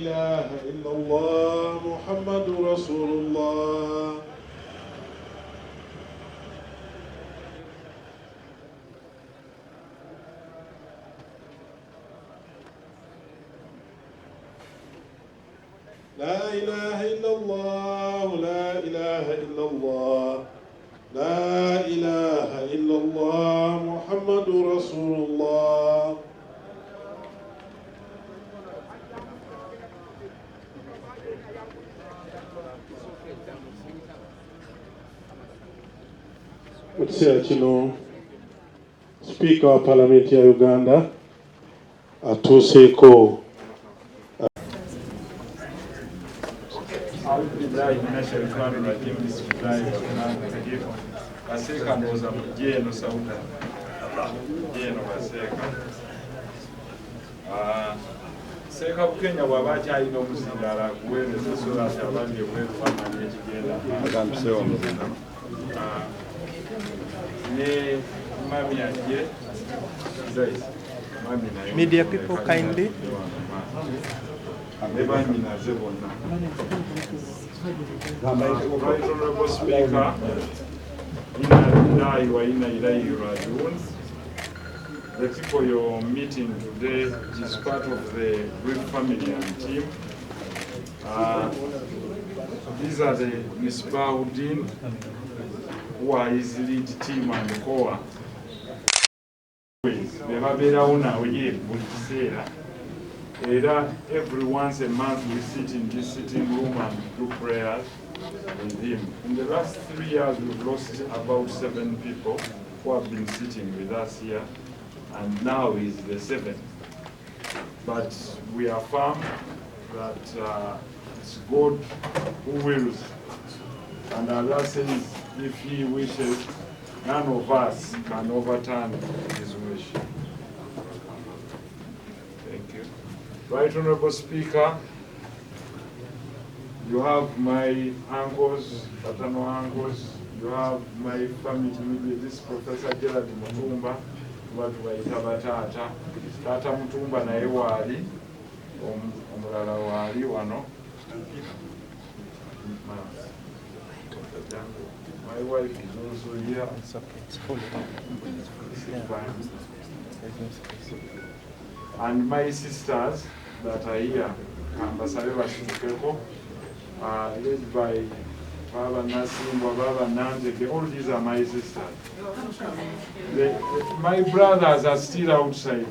إله إلا الله محمد رسول الله. لا إله إلا الله لا إله إلا الله لا إله إلا الله محمد رسول الله. Mu kiseera kino Speaker wa Parliament ya Uganda atuuseeko. Baseka ndoza mujeno sauda jeno baseka seka Kenya wabacha alina omusindala kuweereza sola abali ebweru bamanya ekigenda agambisewo ne mami yange media people kindly nebanyina ze bonna. Right Honorable Speaker, the people you're meeting today is part of the Greek family and team. These are the Misbahudin, who are his lead team and core. Every once a month we sit in this sitting room and do prayers with him. In the last 3 years we've lost about 7 people who have been sitting with us here, and now is the 7th. But we are firm that it's God who wills, and Allah says if He wishes, none of us can overturn His wish. Thank you. Right Honorable Speaker, you have my uncles, paternal uncles, you have my family, this Professor Gerard Mutumba, watu waita Taata. Taata Mutumba naye waali, omulala waali wano. My wife is also here. And my sisters that are here, Nsereko, led by Baba Nasimba, Baba Nanje, all these are my sisters. My brothers are still outside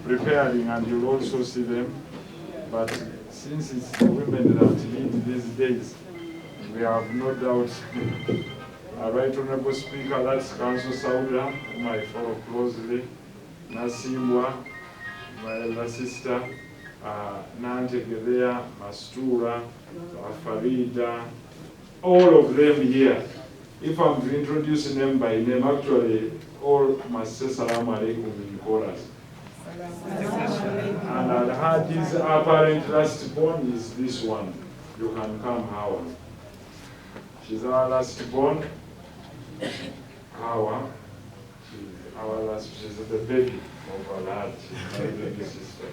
preparing, and you'll also see them. But since it's the women that lead these days, we have no doubt. Right Honorable Speaker, that's Council Sauda, whom I follow closely, Nasimba, my elder sister, Nante Gedea, Mastura, Farida, all of them here. If I'm introducing them by name, actually, all must say Salaam Alaikum in chorus. And I had his apparent last born is this one. You can come, Hawa. She's our last born. Hawa. Our last, she's the baby of our lad. She's my baby sister.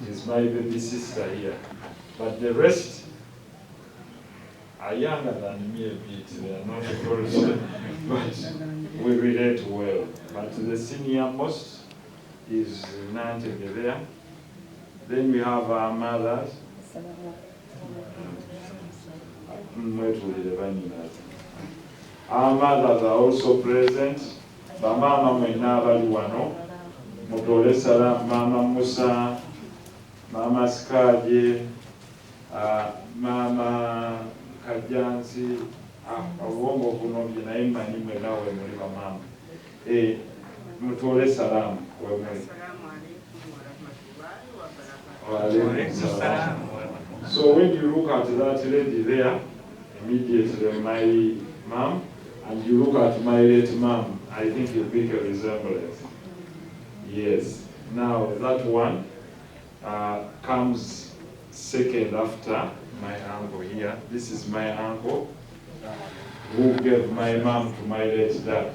She's my baby sister here. But the rest are younger than me a bit. They are not old, but we relate well. But the senior most is Nante Gedea. Then we have our mothers. Our mothers are also present. Bamama mwena bali wano. Mutole Salam, Mama Musa, Mama Skaje, Mama Kajansi, Awongo kuno jina ima ni mwena we mwema mama. Mutole Salam, we mwema. So when you look at that lady there, immediately my mom, and you look at my late mom, I think you pick a resemblance. Yes. Now that one comes second after my uncle here. This is my uncle who gave my mom to my late dad.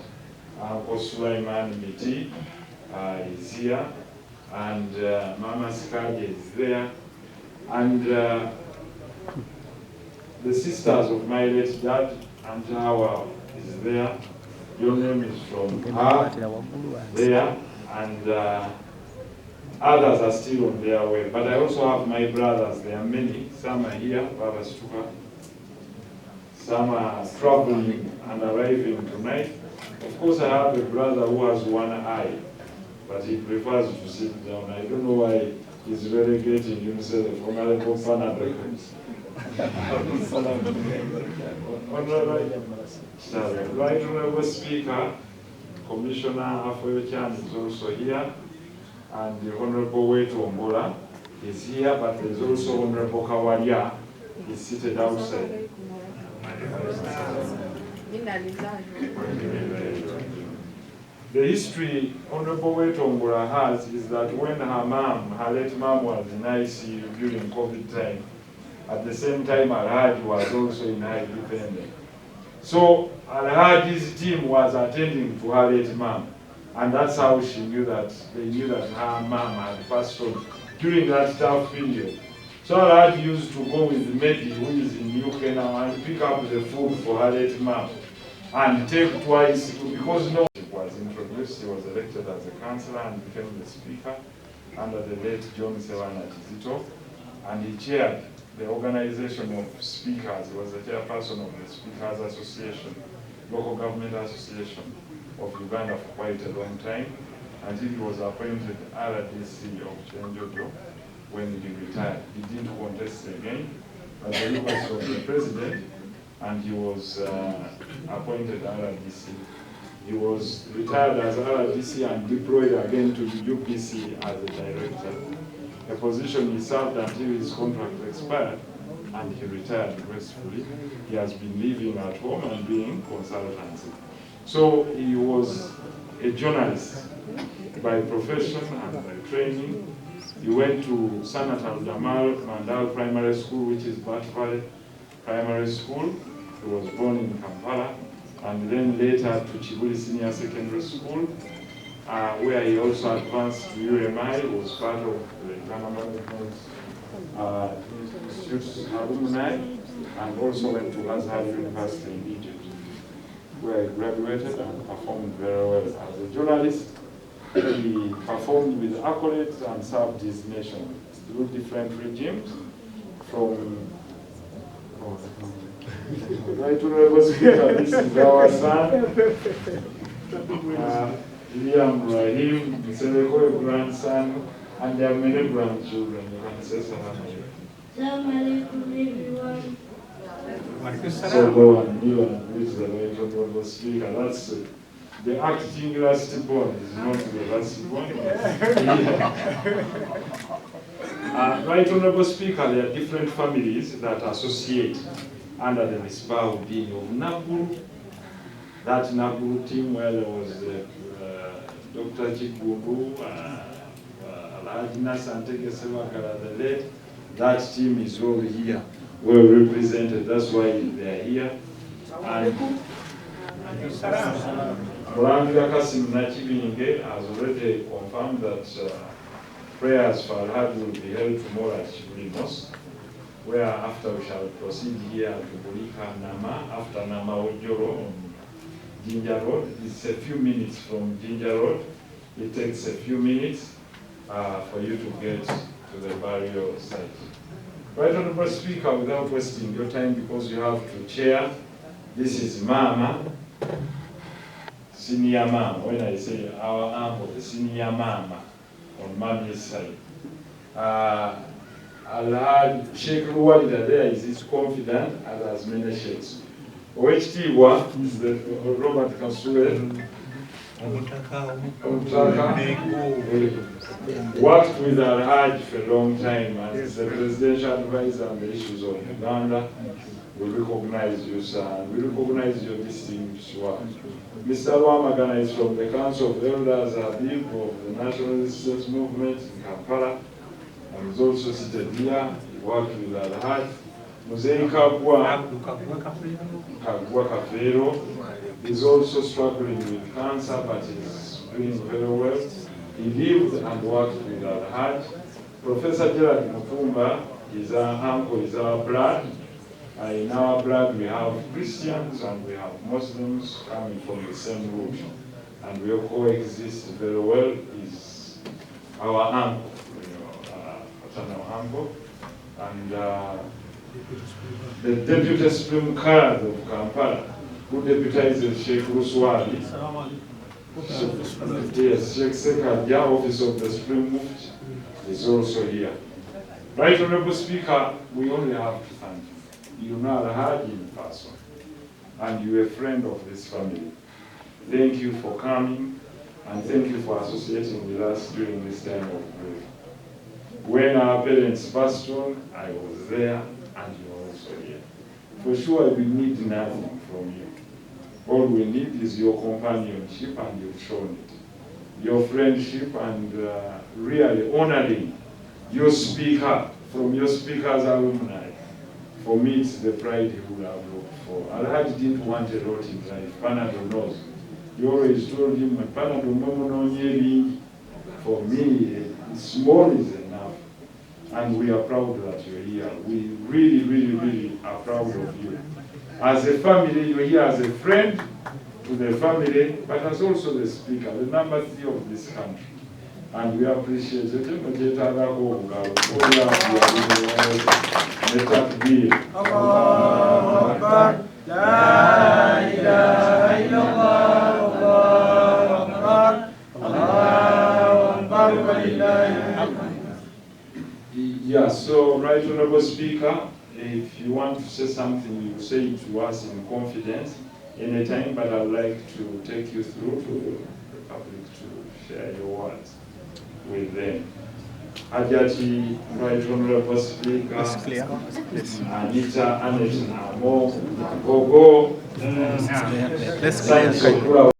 Uncle Sulaiman Miti is here. and Mama Skaje is there, and the sisters of my late dad, and Hawa is there. Your name is from her there, and others are still on their way. But I also have my brothers. There are many. Some are here, Baba Stuka. Some are traveling and arriving tonight. Of course, I have a brother who has one eye, but he prefers to sit down. I don't know why he's relegating himself from Honorable Right Honorable Speaker, Commissioner Afoyochan is also here, and the Honorable Wetombola is here, but there's also Honorable Kawalia, he's seated outside. The history Honorable Wetombola has is that when her late mom was in ICU during COVID time, at the same time Alhaji was also in independent. So Alhaji's team was attending to her late mom, and that's how they knew that her mom had passed on during that tough period. So Alhaji used to go with Medi, who is in UK now, and pick up the food for her late mom and take twice, because no was introduced. He was elected as a councillor and became the speaker under the late John Sewana Tizito, and he chaired the organization of speakers. He was the chairperson of the Speakers Association, Local Government Association of Uganda for quite a long time, until he was appointed RDC of Chenjojo when he retired. He didn't contest again, but the request of the president, and he was appointed RDC. He was retired as RDC and deployed again to the UPC as a director. A position he served until his contract expired, and he retired gracefully. He has been living at home and doing consultancy. So he was a journalist by profession and by training. He went to Senator Damal Mandal Primary School, which is Bat Valley Primary School. He was born in Kampala, and then later to Chibuli Senior Secondary School, where he also advanced to UMI. He was part of the Ghana Management Institute alumni, and also went to Azhar University in Egypt, where he graduated and performed very well as a journalist. He performed with accolades and served his nation through different regimes, from Right Honorable Speaker, this is our son, Liam Rahim, Nsereko, grandson, and there are many grandchildren. You can say salam alaikum, everyone. So go and do and this is the Right Honorable Speaker. That's the acting last born is not the last born. Right Honorable Speaker, there are different families that associate under the Misbah-uddin of Naguru. That Naguru team where there was Dr. Chikungu, Alhajina Santeke Sewakara, the late, that team is all here, well represented. That's why they are here. And Mulangira Kasim Nachibinge has already confirmed that prayers for Alhaji will be held tomorrow at Chibuli Mosque, whereafter we shall proceed here to Bulika Nama, after Nama Ojoro on Jinja Road. It's a few minutes from Jinja Road. It takes a few minutes for you to get to the burial site. Right Honorable Speaker, without wasting your time, because you have to chair, this is Mama, Senior Mama. When I say our uncle, Senior Mama on Mommy's side. Alhaj Sheikh Ruwalida there is his confidant, and has many sheikhs. OHT1 is the Robert Kasue. Worked with Alhaj for a long time and is the presidential advisor on the issues of Uganda. We recognize you, sir, and we recognize your distinguished work. Mr. Wamagana is from the Council of Elders Habib of the National Resistance Movement in Kampala, and is also seated here. He worked with Alhaj. Muzei Kagwa Kafero is also struggling with cancer, but is doing very well. He lived and worked with Al-Hajj. Professor Gerald Mufumba is our uncle, is our blood. In our blood we have Christians and we have Muslims coming from the same root. And we coexist very well. Is our uncle, paternal uncle. And the Deputy Supreme Card of Kampala, who deputizes Sheikh Ruswadi. Yes, Sheikh Sekadia, Office of the Supreme Mufti, is also here. Right Honorable Speaker, we only have to thank you. You know Al-Hajj in person, and you're a friend of this family. Thank you for coming, and thank you for associating with us during this time of grief. When our parents passed on, I was there, and you are also here. For sure, we need nothing from you. All we need is your companionship, and you've shown it. Your friendship, and really honoring your speaker, from your speaker's alumni. For me, it's the pride he would have looked for. Al-Hajj didn't want a lot in life. Panado knows. You always told him, Panado Momo. For me, small is enough. And we are proud that you're here. We really, really, really are proud of you. As a family, you're here as a friend to the family, but as also the speaker, the number 3 of this country. And we appreciate it. Yeah, so Right Honorable Speaker, if you want to say something, you say it to us in confidence anytime, but I'd like to take you through to the public to share your words with them. Ajati, Right Honorable Speaker, It's clear. Yes. Anita, Annette, Amo, Gogo, Let's clear.